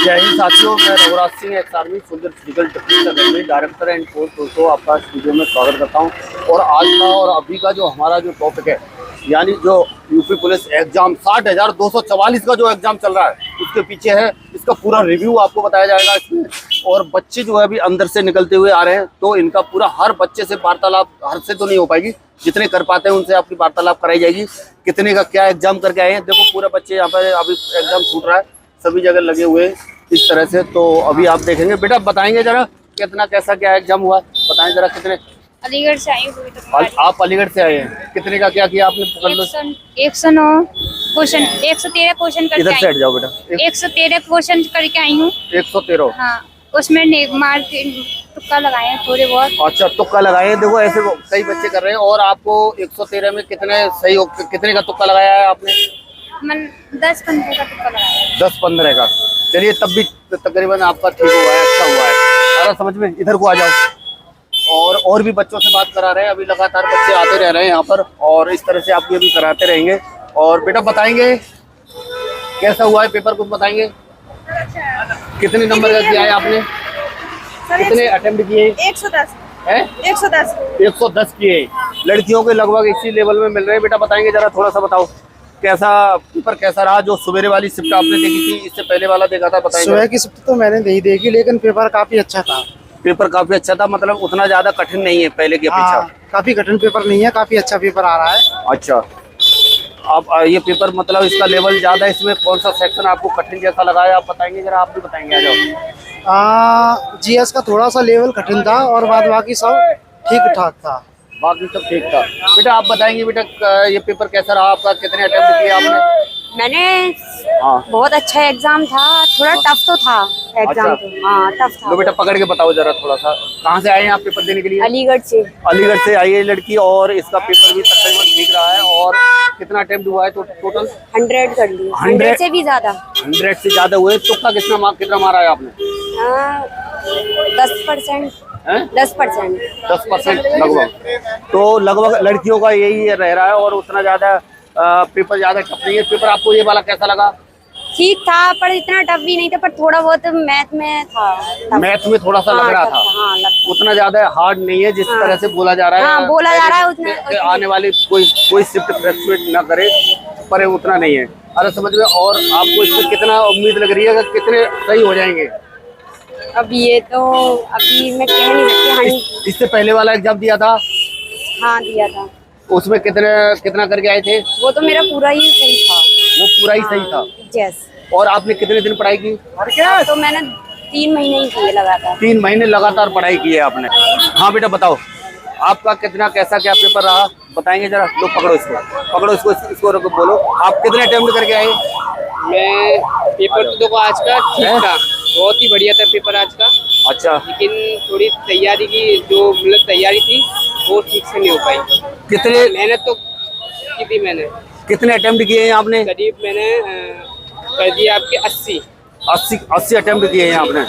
जय हिंद साथियों, मैं Raghuraj Singh ex army soldier physical technical academy director and coach दोस्तों आपका इस वीडियो में स्वागत करता हूं। और आज का और अभी का जो हमारा जो टॉपिक है, यानी जो यूपी पुलिस एग्जाम 60,244 का जो एग्जाम चल रहा है उसके पीछे है, इसका पूरा रिव्यू आपको बताया जाएगा इसमें। और बच्चे जो है अभी अंदर से निकलते हुए आ रहे हैं, तो इनका पूरा हर बच्चे से वार्तालाप, हर से तो नहीं हो पाएगी, जितने कर पाते हैं उनसे आपकी वार्तालाप कराई जाएगी। कितने का क्या एग्जाम करके आए हैं, देखो पूरे बच्चे यहाँ पर अभी एग्जाम छूट रहा है, सभी जगह लगे हुए इस तरह से। तो अभी आप देखेंगे, बेटा बताएंगे जरा कितना कैसा क्या एग्जाम हुआ, बताएं जरा कितने। अलीगढ़ से आई हूँ। आप अलीगढ़ से आए हैं, कितने का क्या किया आपने, पकड़ लो। 109 क्वेश्चन, 113 क्वेश्चन करके इधर से हट जाओ बेटा। 113 क्वेश्चन करके आई हूँ। 113। हाँ, उसमें मार के तुक्का लगाए हैं थोड़े बहुत। अच्छा, तुक्का लगाए हैं। देखो ऐसे कई बच्चे कर रहे हैं। और आपको 113 में कितने सही, कितने का तुक्का लगाया है आपने? 10-15 का तुक्का लगाया है। 10-15 का। चलिए, तब भी तकरीबन आपका ठीक हुआ है, अच्छा हुआ है। अरे समझ में, इधर को आ जाओ। और भी बच्चों से बात करा रहे हैं, अभी लगातार बच्चे आते रह रहे हैं यहाँ पर, और इस तरह से आप ये भी कराते रहेंगे। और बेटा बताएंगे कैसा हुआ है पेपर, कुछ बताएंगे? कितने नंबर का किया है आपने, कितने अटेम्प्ट किए? 110 है 110 किए। लड़कियों के लगभग इसी लेवल में मिल रहे हैं। बेटा बताएंगे जरा, थोड़ा सा बताओ कैसा पेपर कैसा रहा। जो सवेरे वाली शिफ्ट आपने देखी थी, इससे पहले वाला देखा था, बताएंगे? सुबह की शिफ्ट तो मैंने नहीं देखी, लेकिन पेपर काफी अच्छा था। पेपर काफी अच्छा था, मतलब उतना ज्यादा कठिन नहीं है पहले की अपेक्षा। काफी कठिन पेपर नहीं है, काफी अच्छा पेपर आ रहा है। अच्छा, अब ये पेपर मतलब इसका लेवल ज्यादा है, इसमें कौन सा सेक्शन आपको कठिन जैसा लगा है, आप बताएंगे जरा? आप भी बताएंगे, आ जाओ। जीएस का थोड़ा सा लेवल कठिन था, और बाद बाकी सब ठीक ठाक था। बाकी सब ठीक था। बेटा आप बताएंगे, बेटा ये पेपर कैसा रहा आपका, कितने अटेम्प्ट किए आपने? मैंने हाँ, बहुत अच्छा एग्जाम था, थोड़ा टफ तो था एग्जाम। अच्छा। तो हाँ, टफ था। लो बेटा पकड़ के बताओ जरा थोड़ा सा, कहाँ से आए हैं आप पेपर देने के लिए? अलीगढ़ से। अलीगढ़ से आई है लड़की, और इसका पेपर भी तकरीबन ठीक रहा है। और कितना अटेम्प्ट हुआ है तो टोटल? 100 कर लिए। 100 से भी ज्यादा। 100 से ज्यादा हुए। तुक्का कितना मारा है आपने? 10%। 10% लगभग। तो लगभग लड़कियों का यही रह रहा है, और उतना ज्यादा पेपर ज्यादा टफ नहीं है। पेपर आपको ये वाला कैसा लगा? ठीक था, पर इतना टफ भी नहीं था, पर थोड़ा बहुत मैथ में था। मैथ में थोड़ा सा लग रहा था। हाँ, उतना ज्यादा हार्ड नहीं है जिस तरह से बोला जा रहा है। हाँ, बोला जा रहा है उतना। आने वाले कोई शिफ्ट फ्रस्ट्रेट ना करे, पर उतना नहीं है। अरे समझ में। और आपको इसमें कितना उम्मीद लग रही है कि कितने सही हो जाएंगे? अभी मैं कह नहीं सकती। इससे पहले वाला एग्जाम दिया था? हाँ, दिया था। उसमें कितना करके आए थे? वो तो मेरा पूरा ही सही था। वो पूरा ही सही था? यस। और आपने कितने दिन पढ़ाई की? तो मैंने 3 महीने ही किए लगातार। 3 महीने लगातार पढ़ाई की है आपने। हाँ बेटा बताओ, आपका कितना कैसा क्या पेपर रहा, बताएंगे जरा? लो पकड़ो इसको रखो, बोलो आप कितने अटेम्प्ट करके आए? मैं पेपर तो देखो आज का ठीक था, बहुत ही बढ़िया था पेपर आज का। अच्छा, लेकिन थोड़ी तैयारी की जो मतलब तैयारी थी वो ठीक से नहीं हो पाई। कितने मेहनत तो की थी मैंने। कितने अटेम्प्ट किए हैं आपने? करीब मैंने कर दिया आपके 80 अटेम्प्ट किए हैं आपने।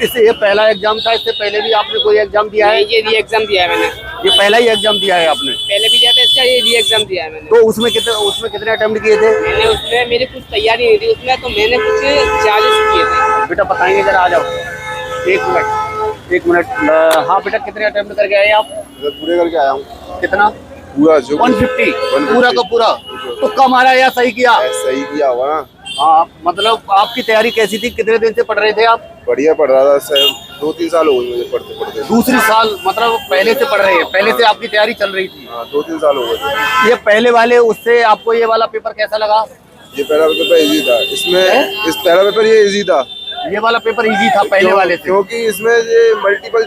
इससे ये पहला एग्जाम था, इससे पहले भी आपने कोई एग्जाम दिया है? ये री एग्जाम दिया है मैंने। ये पहला ही एग्जाम दिया है आपने? पहले भी दिया था इसका, ये री एग्जाम दिया है मैंने। तो उसमें कितने अटेम्प्ट किए थे? मैंने उसमें मेरी कुछ तैयारी नहीं थी उसमें, तो मैंने कुछ 40 किए थे। बेटा बताएंगे जरा, आ जाओ। एक मिनट। हाँ बेटा, कितने अटेम्प्ट करके आए आप? पूरे करके आया हूँ। कितना? पूरा जो 150 पूरा का पूरा। तो कम आ रहा है या सही किया? सही किया हुआ ना। हाँ, मतलब आपकी तैयारी कैसी थी, कितने दिन से पढ़ रहे थे आप? बढ़िया पढ़ रहा था सर, 2-3 साल हो गए मुझे पढ़ते। दूसरी साल मतलब पहले से पढ़ रहे हैं, पहले से आपकी तैयारी चल रही थी? हाँ, 2-3 साल हो गए। ये पहले वाले उससे आपको ये वाला पेपर कैसा लगा? ये पहला पेपर इजी था, इसमें इस पहला पेपर ये इजी था। ये वाला पेपर इजी था पहले वाले से? क्योंकि इसमें ये मल्टीपल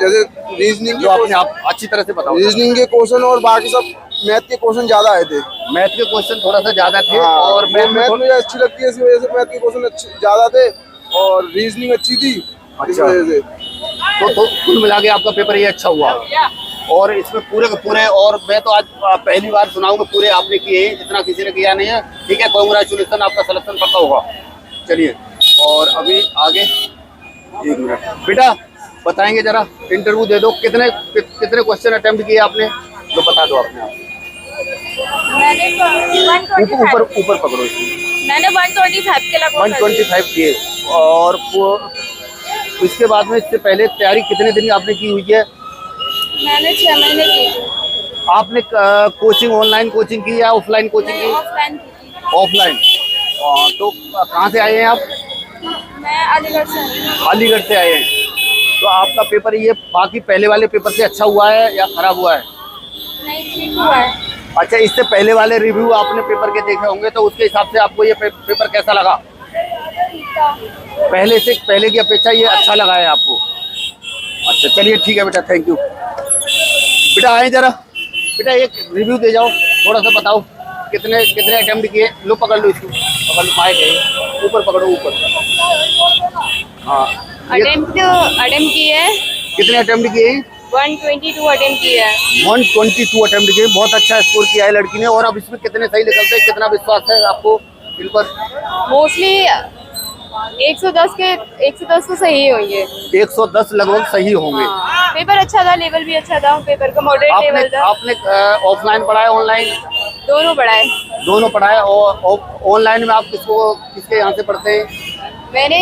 जैसे रीजनिंग जो आपने आप अच्छी तरह से बताओ। रीजनिंग के क्वेश्चन और बाकी सब मैथ के क्वेश्चन ज्यादा आए थे। मैथ के क्वेश्चन थोड़ा सा ज्यादा थे। हाँ, और मैथ मुझे अच्छी लगती है, इस वजह से मैथ के क्वेश्चन ज्यादा थे, और रीजनिंग अच्छी थी इस वजह से। तो कुल मिला के आपका पेपर ये अच्छा हुआ। और इसमें पूरे के पूरे, और मैं तो आज पहली बार सुनाऊंगा, पूरे आपने किए हैं, जितना किसी ने किया नहीं है। ठीक है, कांग्रेचुलेसन, आपका सिलेक्शन पक्का होगा। चलिए, और अभी आगे 1 मिनट बेटा बताएंगे जरा, इंटरव्यू दे दो। कितने क्वेश्चन अटेम्प्ट किए आपने, तो बता दो अपने आप। मैंने ऊपर पकड़ो इसमें। मैंने 125 के लगभग 125 किए। और इसके बाद में इससे पहले तैयारी कितने दिन आपने की हुई है? मैंने 6 महीने की थी। आपने कोचिंग ऑनलाइन कोचिंग की या ऑफलाइन कोचिंग की? ऑफलाइन की थी। ऑफलाइन। तो कहाँ से आए हैं आप? मैं अलीगढ़ से हूँ। अलीगढ़ से आए हैं। तो आपका पेपर ये बाकी पहले वाले पेपर से अच्छा हुआ है या खराब हुआ है? नहीं, ठीक हुआ है। अच्छा, इससे पहले वाले रिव्यू आपने पेपर के देखे होंगे, तो उसके हिसाब से आपको ये पेपर कैसा लगा? पहले की अपेक्षा ये अच्छा लगा है आपको? अच्छा, चलिए ठीक है बेटा, थैंक यू। बेटा आए जरा, बेटा एक रिव्यू दे जाओ, थोड़ा सा बताओ कितने अटेम्प्ट किए। लो पकड़ लो इसको, पकड़ लो, माइक है ऊपर पकड़ो, ऊपर। हाँ, अटेम्प्ट किए, कितने अटेम्प्ट किए? 122 अटेम्प्ट किए हैं। 122 अटेम्प्ट किए, बहुत अच्छा स्कोर किया है लड़की ने। और अब इसमें कितने सही निकलते हैं, कितना विश्वास है आपको इन पर? मोस्टली 110 तो सही होंगे। 110 लगभग सही होंगे। हाँ, पेपर अच्छा था, लेवल भी अच्छा था, पेपर का मॉडरेट लेवल था। आपने ऑफलाइन पढ़ा है ऑनलाइन? दोनों पढ़ाए। दोनों पढ़ा है। और ऑनलाइन में आप किसके यहाँ से पढ़ते हैं? मैंने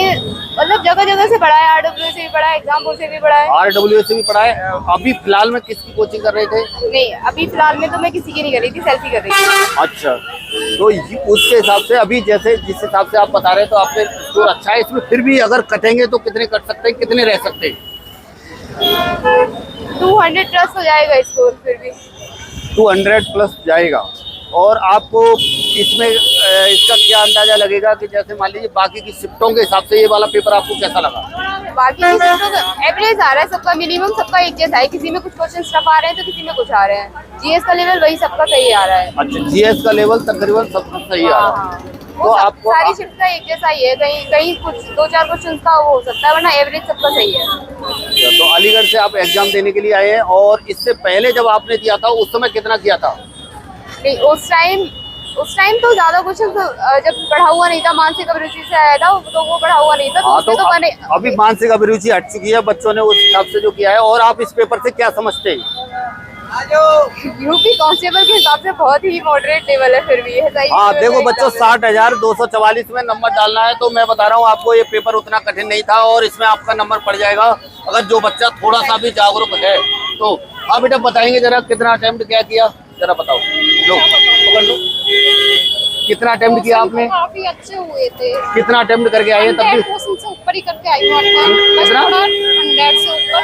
मतलब जगह जगह से पढ़ा है, RW से भी पढ़ा है, एग्जाम्पल से भी पढ़ा है। RW से भी पढ़ा है। अभी फिलहाल में किसकी कोचिंग कर रहे थे? नहीं, अभी फिलहाल में तो मैं किसी की नहीं कर रही थी, सेल्फी कर रही थी। अच्छा, तो उसके हिसाब से अभी जिस हिसाब से आप बता रहे हैं, तो आपके स्कोर अच्छा है। इसमें फिर भी अगर कटेंगे तो कितने कट सकते हैं, कितने रह सकते हैं? 200 प्लस हो जाएगा स्कोर फिर भी। 200 प्लस जाएगा। और आपको इसमें इसका क्या अंदाजा लगेगा कि जैसे मान लीजिए बाकी की शिफ्टों के हिसाब से ये वाला पेपर आपको कैसा लगा? बाकी शिफ्टों का एवरेज आ रहा है, सबका मिनिमम सबका एक जैसा है। किसी में कुछ क्वेश्चन टफ आ रहे हैं तो किसी में कुछ आ रहे हैं। जीएस का लेवल वही सबका सही आ रहा है। अच्छा, जीएस का लेवल तकरीबन सबका सही आ रहा है। तो आपको सारी शिफ्ट का एक जैसा ही है। कहीं कुछ 2-4 क्वेश्चन का वो हो सकता है, वरना एवरेज सबका सही है। तो अलीगढ़ से आप एग्जाम देने के लिए आए हैं। और इससे पहले जब आपने दिया था उस समय कितना किया था? नहीं, उस टाइम तो ज्यादा क्वेश्चन जब पढ़ा हुआ नहीं था, मानसिक अभिरुचि से आया था, तो वो पढ़ा हुआ नहीं था। हाँ, तो मैंने अभी मानसिक अभिरुचि हट चुकी है, बच्चों ने उस हिसाब से जो किया है। और आप इस पेपर से क्या समझते हैं? यूपी कांस्टेबल के हिसाब से बहुत ही मॉडरेट लेवल है फिर भी। हाँ देखो बच्चों, 60,244 में नंबर डालना है। तो मैं बता रहा हूँ आपको, ये पेपर उतना कठिन नहीं था और इसमें आपका नंबर पड़ जाएगा अगर जो बच्चा थोड़ा सा भी जागरूक है तो। हाँ बेटा, बताएंगे जरा कितना अटेम्प्ट क्या किया, जरा बताओ। लो पकड़ लो, कितना अटेम्प्ट किया आपने? काफी अच्छे हुए थे। कितना अटेम्प्ट करके आए हैं? तब भी 100 से ऊपर ही करके आई हूँ। 100 से ऊपर।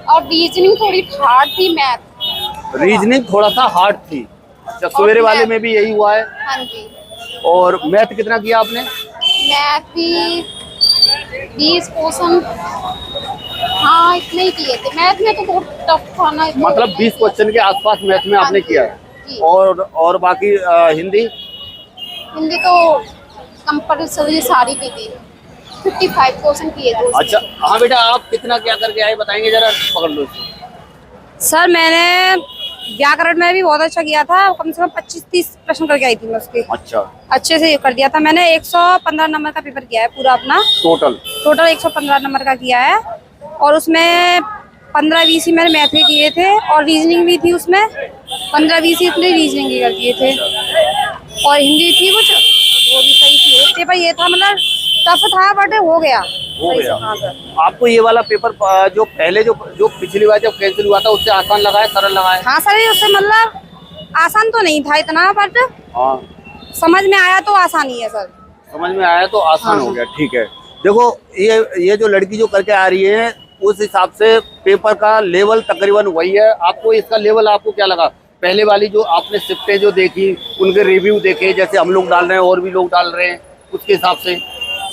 और रीजनिंग थोड़ी हार्ड थी, मैथ रीजनिंग थोड़ा सा हार्ड थी। अच्छा, सवेरे वाले में भी यही हुआ है? हाँ जी। और मैथ कितना किया आपने? मैथ भी 20 क्वेश्चन, हाँ इतने ही किए थे। मैथ में तो बहुत टफ था ना, मतलब 20 क्वेश्चन के आसपास मैथ में आपने किया है। और बाकी हिंदी तो कंपल्सरी सारी की थी। 55 क्वेश्चन किए थे। अच्छा, हाँ बेटा, आप कितना क्या करके आए बताएंगे जरा, पकड़ लो इसको। सर मैंने व्याकरण में भी बहुत अच्छा किया था, कम से कम 25-30 प्रश्न करके आई थी मैं उसके। अच्छा, अच्छे से कर दिया था मैंने। 115 नंबर का पेपर किया है पूरा अपना। टोटल 115 नंबर का किया है। और उसमें 15-20 ही मैंने मैथ के किए थे और रीजनिंग भी थी उसमें। 15-20 ही इसलिए रीजनिंग के कर दिए थे। और हिंदी थी कुछ, वो भी सही थी। पेपर ये था मतलब टफ था बट हो गया। हाँ सर। आपको ये वाला पेपर जो पहले जो पिछली बार जब कैंसिल हुआ था उससे आसान लगा है, सरल लगा है? हाँ सर, ये उससे मतलब आसान तो नहीं था इतना, बट हाँ, समझ में आया तो आसान ही है सर। समझ में आया तो आसान हो गया। ठीक है, देखो ये जो लड़की जो करके आ रही है उस हिसाब से पेपर का लेवल तकरीबन वही है। आपको इसका लेवल आपको क्या लगा? पहले वाली जो आपने शिफ्टें जो देखी, उनके रिव्यू देखे, जैसे हम लोग डाल रहे हैं और भी लोग डाल रहे हैं, उसके हिसाब से?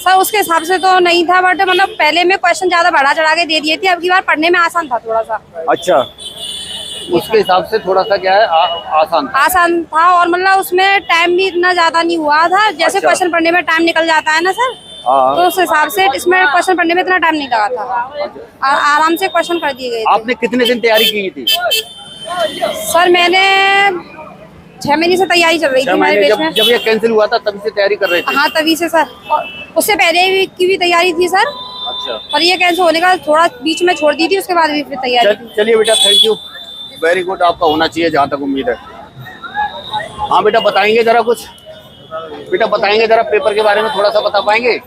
सर उसके हिसाब से तो नहीं था, बट मतलब पहले में क्वेश्चन ज्यादा बढ़ा चढ़ा के दे दिए थे। अब की बार पढ़ने में आसान था थोड़ा सा। अच्छा, उसके हिसाब से थोड़ा सा क्या है, आसान था। और मतलब उसमें टाइम भी इतना ज्यादा नहीं हुआ था। जैसे क्वेश्चन पढ़ने में टाइम निकल जाता है ना सर, तो उस हिसाब से इसमें क्वेश्चन पढ़ने में इतना टाइम नहीं लगा था। आराम से क्वेश्चन कर दिए गए थे। आपने कितने दिन तैयारी की थी? सर मैंने 6 महीने से तैयारी चल रही थी हमारे बेच में। जब ये कैंसिल हुआ था तभी से तैयारी कर रहे थे? हाँ तभी से सर। और उससे पहले की भी तैयारी थी सर। अच्छा, पर ये कैंसिल होने का थोड़ा बीच में छोड़ दी थी, उसके बाद भी फिर तैयारी थी। चलिए बेटा, थैंक यू, वेरी गुड। आपका होना चाहिए जहाँ तक उम्मीद है। हाँ बेटा, बताएंगे जरा कुछ? बेटा बताएंगे जरा पेपर के बारे में, थोड़ा सा बता पाएंगे?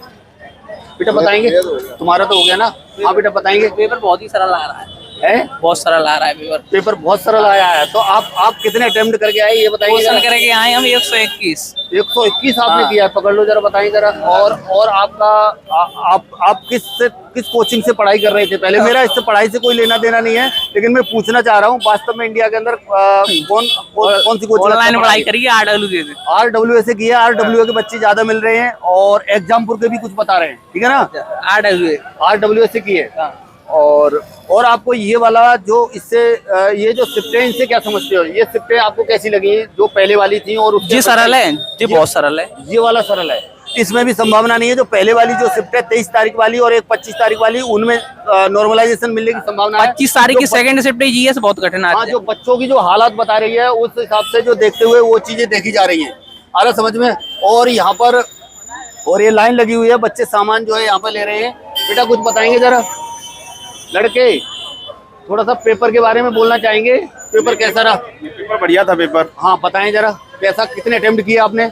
बेटा बताएंगे, तुम्हारा तो हो गया ना। हाँ बेटा बताएंगे। पेपर बहुत ही सरल आ रहा है, बहुत सरल आ रहा है पेपर बहुत सरल आया है। तो आप कितने अटेम्प्ट करके आए ये बताइए। क्वेश्चन करके आए हम 121 आपने किया है, पकड़ लो जरा, बताइए जरा। और आपका आप किस कोचिंग से पढ़ाई कर रहे थे पहले? मेरा इससे पढ़ाई से कोई लेना देना नहीं है, लेकिन मैं पूछना चाह रहा हूँ वास्तव में इंडिया के अंदर कौन सी कोचिंग? ऑनलाइन पढ़ाई करिए, RWA से किया। RWA के बच्चे ज्यादा मिल रहे हैं और एग्जामपुर के भी कुछ बता रहे हैं, ठीक है ना। RWA से किए। और आपको ये वाला जो इससे ये जो शिफ्टें, इनसे क्या समझते हो? ये शिफ्टें आपको कैसी लगी जो पहले वाली थी? और जी सरल है, जी बहुत सरल है। ये वाला सरल है, इसमें भी संभावना नहीं है। जो पहले वाली जो शिफ्ट है 23 तारीख वाली और एक 25 तारीख वाली, उनमें नॉर्मलाइजेशन मिलने की संभावना है। 25 तारीख की सेकंड शिफ्ट है, जीएस बहुत कठिन है। जो बच्चों की जो हालात बता रही है उस हिसाब से जो देखते हुए वो चीजें देखी जा रही है, आ रहा समझ में। और यहाँ पर और ये लाइन लगी हुई है, बच्चे सामान जो है यहाँ पर ले रहे हैं। बेटा कुछ बताएंगे जरा लड़के, थोड़ा सा पेपर के बारे में बोलना चाहेंगे। पेपर कैसा रहा? पेपर बढ़िया था पेपर। हाँ बताएं जरा, कैसा, कितने अटेम्प्ट किए आपने?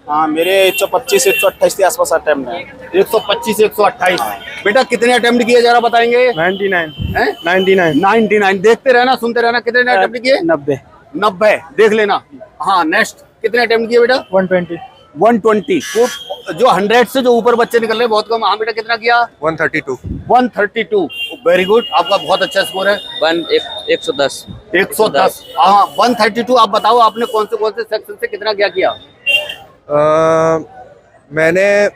हाँ मेरे 125 128 के आसपास अटेम्प्ट है। 125 128। बेटा कितने अटेम्प्ट किए जरा बताएंगे? 99। देखते रहना, सुनते रहना। कितने अटेम्प्ट किए? 90 देख लेना। हाँ नेक्स्ट, कितने अटेम्प्ट किए बेटा? 120। जो 100 से जो ऊपर बच्चे निकल रहे हैं बहुत कम। हाँ बेटा कितना किया? 132। वेरी गुड, आपका बहुत अच्छा स्कोर है। 110। हाँ 132। आप बताओ आपने कौन से सेक्शन से कितना क्या किया? मैंने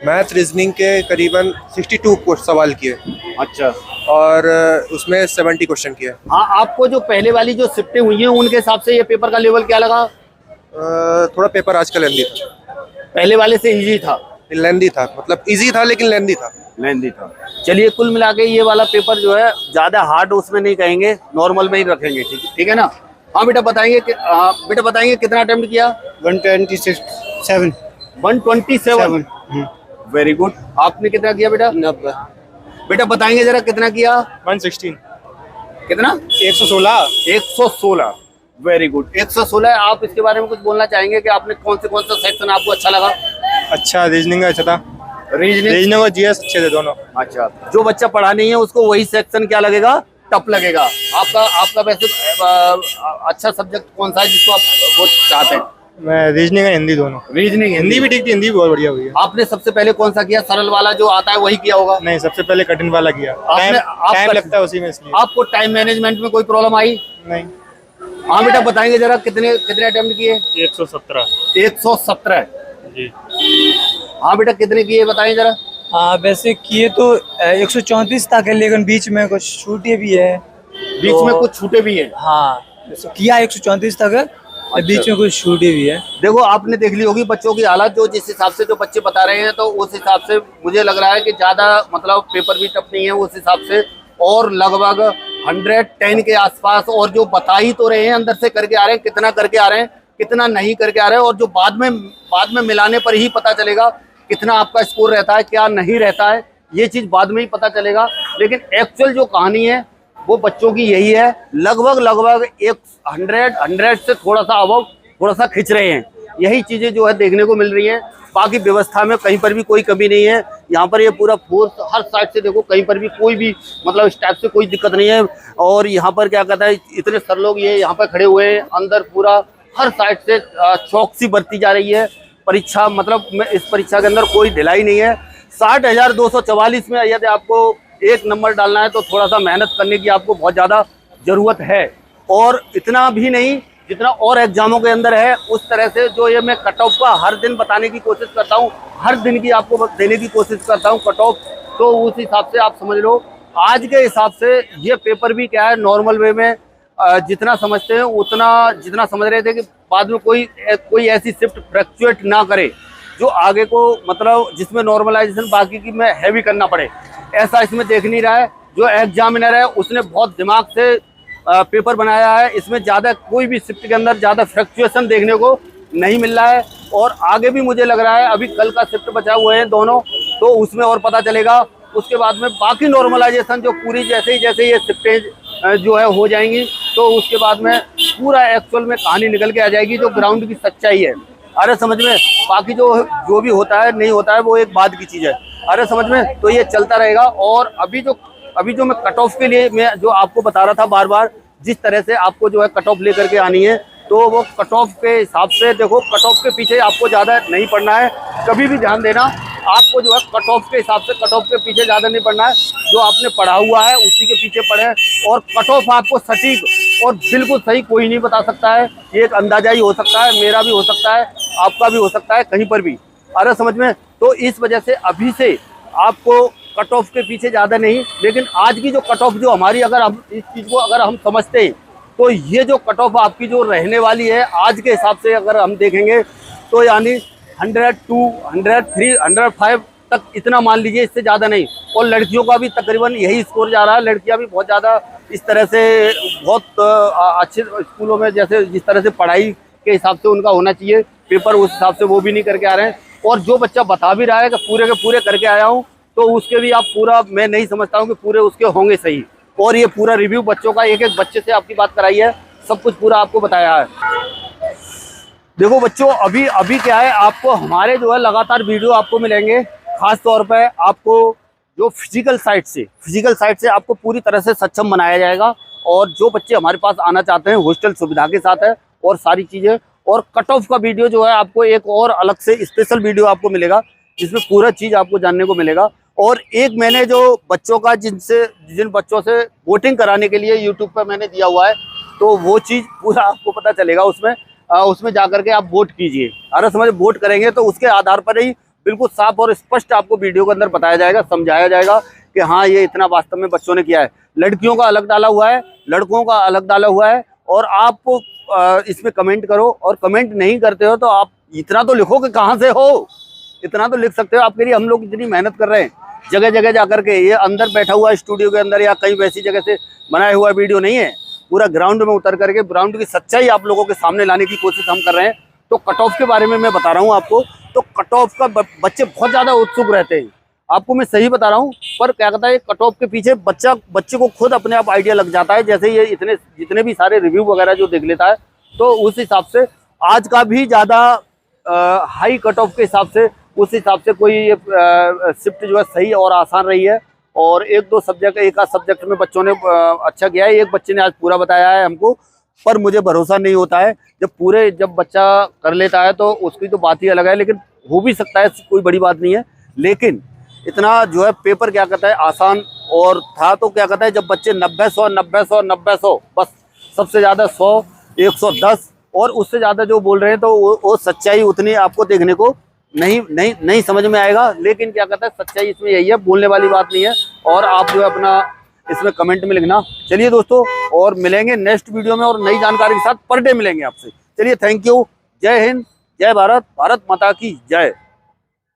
मैथ रीजनिंग के करीबन 62 सवाल किए। अच्छा। और उसमें 70 क्वेश्चन किए। हाँ आपको जो पहले वाली जो शिफ्टें हुई हैं उनके हिसाब से ये पेपर का लेवल क्या लगा? थोड़ा पेपर आज का लेंदी था। पहले वाले से इजी था? लेंदी था, मतलब इजी था लेकिन लेंदी था। चलिए कुल मिला के ये वाला पेपर जो है ज्यादा हार्ड उसमें नहीं कहेंगे, नॉर्मल में ही रखेंगे। ठीक है ना। हाँ बेटा बताएंगे कितना अटेम्प्ट किया? 127। Very good. आपने कितना किया बेटा? 90। बेटा बताएंगे जरा कितना किया? 116। कितना? 116। Very good, 116। आप इसके बारे में कुछ बोलना चाहेंगे कि आपने कौन सा सेक्शन आपको अच्छा लगा? अच्छा, रीजनिंग अच्छा था। रीजनिंग और जीएस अच्छे थे दोनों। अच्छा, जो बच्चा पढ़ा नहीं है उसको वही सेक्शन क्या लगेगा? टफ लगेगा। आपका वैसे अच्छा सब्जेक्ट कौन सा है जिसको आप वो चाहते हैं? मैं रीजनिंग और हिंदी दोनों। हिंदी भी ठीक थी, हिंदी भी बहुत बढ़िया हुई है। आपने सबसे पहले कौन सा किया? सरल वाला जो आता है वही किया होगा? नहीं, सबसे पहले कठिन वाला किया। टाइम लगता है उसी में, इसलिए। आपको टाइम मैनेजमेंट में कोई प्रॉब्लम आई? नहीं। हाँ बेटा बताएंगे जरा कितने अटेम्प्ट किए? 117 जी। हाँ बेटा कितने किए बताएं जरा। हाँ वैसे किए तो 134 तक है, लेकिन बीच में कुछ छूटे भी है। बीच में कुछ छूटे भी है? हाँ किया 134 तक है, बीच में कुछ छूटे भी है। देखो आपने देख ली होगी बच्चों की हालत, जो जिस हिसाब से जो बच्चे बता रहे हैं, तो उस हिसाब से मुझे लग रहा है कि ज्यादा मतलब पेपर भी टफ नहीं है उस हिसाब से। और लगभग 110 के आसपास, और जो बता ही तो रहे हैं अंदर से करके आ रहे हैं, कितना करके आ रहे हैं कितना नहीं करके आ रहे हैं, और जो बाद में मिलाने पर ही पता चलेगा कितना आपका स्कोर रहता है क्या नहीं रहता है, ये चीज बाद में ही पता चलेगा। लेकिन एक्चुअल जो कहानी है वो बच्चों की यही है, लगभग 100 से थोड़ा सा अबव, थोड़ा सा खिंच रहे हैं। यही चीजें जो है देखने को मिल रही हैं। बाकी व्यवस्था में कहीं पर भी कोई कमी नहीं है। यहाँ पर ये पूरा फोर्स हर साइड से देखो, कहीं पर भी कोई भी मतलब इस टाइप से कोई दिक्कत नहीं है। और यहाँ पर क्या कहता है, इतने सर लोग ये यहाँ पर खड़े हुए हैं, अंदर पूरा हर साइड से चौकसी बरती जा रही है। परीक्षा मतलब इस परीक्षा के अंदर कोई ढिलाई नहीं है। 60,244 में यदि आपको एक नंबर डालना है तो थोड़ा सा मेहनत करने की आपको बहुत ज़्यादा ज़रूरत है, और इतना भी नहीं जितना और एग्जामों के अंदर है। उस तरह से जो ये मैं कट ऑफ का हर दिन बताने की कोशिश करता हूँ, हर दिन की आपको देने की कोशिश करता हूँ कट ऑफ, तो उस हिसाब से आप समझ लो आज के हिसाब से ये पेपर भी क्या है, नॉर्मल वे में जितना समझते हैं उतना जितना समझ रहे थे कि बाद में कोई ऐसी शिफ्ट फ्लक्चुएट ना करे जो आगे को मतलब जिसमें नॉर्मलाइजेशन बाकी की में हैवी करना पड़े, ऐसा इसमें देख नहीं रहा है। जो एग्जामिनर है उसने बहुत दिमाग से पेपर बनाया है, इसमें ज़्यादा कोई भी शिफ्ट के अंदर ज़्यादा फ्लक्चुएशन देखने को नहीं मिल रहा है। और आगे भी मुझे लग रहा है अभी कल का शिफ्ट बचा हुए हैं दोनों, तो उसमें और पता चलेगा। उसके बाद में बाकी नॉर्मलाइजेशन जो पूरी जैसे ही ये शिफ्टें जो है हो जाएंगी, तो उसके बाद में पूरा एक्चुअल में कहानी निकल के आ जाएगी जो ग्राउंड की सच्चाई है। अरे समझ में बाकी जो भी होता है नहीं होता है वो एक बाद की चीज़ है। अरे समझ में, तो ये चलता रहेगा। और अभी जो मैं कट ऑफ के लिए मैं जो आपको बता रहा था बार बार, जिस तरह से आपको जो है कट ऑफ लेकर के आनी है, तो वो कट ऑफ के हिसाब से देखो, कट ऑफ के पीछे आपको ज़्यादा नहीं पड़ना है। कभी भी ध्यान देना, आपको जो है कट ऑफ के हिसाब से कट ऑफ के पीछे ज़्यादा नहीं पड़ना है। जो आपने पढ़ा हुआ है उसी के पीछे पढ़े। और कट ऑफ आपको सटीक और बिल्कुल सही कोई नहीं बता सकता है। ये एक अंदाजा ही हो सकता है, मेरा भी हो सकता है, आपका भी हो सकता है, कहीं पर भी। अरे समझ में, तो इस वजह से अभी से आपको कट ऑफ के पीछे ज़्यादा नहीं, लेकिन आज की जो कट ऑफ जो हमारी, अगर हम इस चीज़ को अगर हम समझते हैं, तो ये जो कट ऑफ आपकी जो रहने वाली है आज के हिसाब से अगर हम देखेंगे, तो यानी 102, 103, 105 तक, इतना मान लीजिए, इससे ज़्यादा नहीं। और लड़कियों का भी तकरीबन यही स्कोर जा रहा है। लड़कियां भी बहुत ज़्यादा इस तरह से बहुत अच्छे स्कूलों में, जैसे जिस तरह से पढ़ाई के हिसाब से उनका होना चाहिए पेपर, उस हिसाब से वो भी नहीं करके आ रहे हैं। और जो बच्चा बता भी रहा है कि पूरे के पूरे करके आया हूँ, तो उसके भी आप पूरा, मैं नहीं समझता हूँ कि पूरे उसके होंगे सही। और ये पूरा रिव्यू बच्चों का, एक एक बच्चे से आपकी बात कराई है, सब कुछ पूरा आपको बताया है। देखो बच्चों, अभी क्या है, आपको हमारे जो है लगातार वीडियो आपको मिलेंगे। खास तौर पे आपको जो फिजिकल साइड से आपको पूरी तरह से सक्षम बनाया जाएगा। और जो बच्चे हमारे पास आना चाहते हैं, हॉस्टल सुविधा के साथ है और सारी चीज़ें। और कट ऑफ का वीडियो जो है आपको एक और अलग से स्पेशल वीडियो आपको मिलेगा, जिसमें पूरा चीज़ आपको जानने को मिलेगा। और एक मैंने जो बच्चों का जिन बच्चों से वोटिंग कराने के लिए यूट्यूब पर मैंने दिया हुआ है, तो वो चीज़ पूरा आपको पता चलेगा उसमें जाकर के आप वोट कीजिए। अरे समझ, वोट करेंगे तो उसके आधार पर ही बिल्कुल साफ और स्पष्ट आपको वीडियो के अंदर बताया जाएगा, समझाया जाएगा कि हाँ ये इतना वास्तव में बच्चों ने किया है। लड़कियों का अलग डाला हुआ है, लड़कों का अलग डाला हुआ है। और आप इसमें कमेंट करो, और कमेंट नहीं करते हो तो आप इतना तो लिखो कि कहाँ से हो, इतना तो लिख सकते हो। आपके लिए हम लोग इतनी मेहनत कर रहे हैं, जगह जगह जा करके। ये अंदर बैठा हुआ स्टूडियो के अंदर या कहीं वैसी जगह से बनाया हुआ वीडियो नहीं है, पूरा ग्राउंड में उतर करके ग्राउंड की सच्चाई आप लोगों के सामने लाने की कोशिश हम कर रहे हैं। तो कट ऑफ के बारे में मैं बता रहा हूँ आपको। तो कट ऑफ का बच्चे बहुत ज़्यादा उत्सुक रहते हैं, आपको मैं सही बता रहा हूँ। पर क्या कहता है, कट ऑफ के पीछे बच्चे को खुद अपने आप आइडिया लग जाता है। जैसे ये जितने भी सारे रिव्यू वगैरह जो देख लेता है, तो उस हिसाब से आज का भी ज़्यादा हाई कट ऑफ के हिसाब से, उस हिसाब से कोई शिफ्ट जो है सही और आसान रही है। और एक आध सब्जेक्ट में बच्चों ने अच्छा किया है। एक बच्चे ने आज पूरा बताया है हमको, पर मुझे भरोसा नहीं होता है। जब बच्चा कर लेता है तो उसकी तो बात ही अलग है, लेकिन हो भी सकता है, कोई बड़ी बात नहीं है। लेकिन इतना जो है पेपर क्या कहता है आसान और था, तो क्या कहता है जब बच्चे 90-100 बस, सबसे ज़्यादा 100, 110 और उससे ज़्यादा जो बोल रहे हैं, तो वो सच्चाई उतनी आपको देखने को नहीं समझ में आएगा। लेकिन क्या कहता है, सच्चाई इसमें यही है, बोलने वाली बात नहीं है। और आप जो है अपना इसमें कमेंट में लिखना। चलिए दोस्तों, और मिलेंगे नेक्स्ट वीडियो में और नई जानकारी के साथ। पर डे मिलेंगे आपसे। चलिए, थैंक यू। जय हिंद, जय भारत, भारत माता की जय।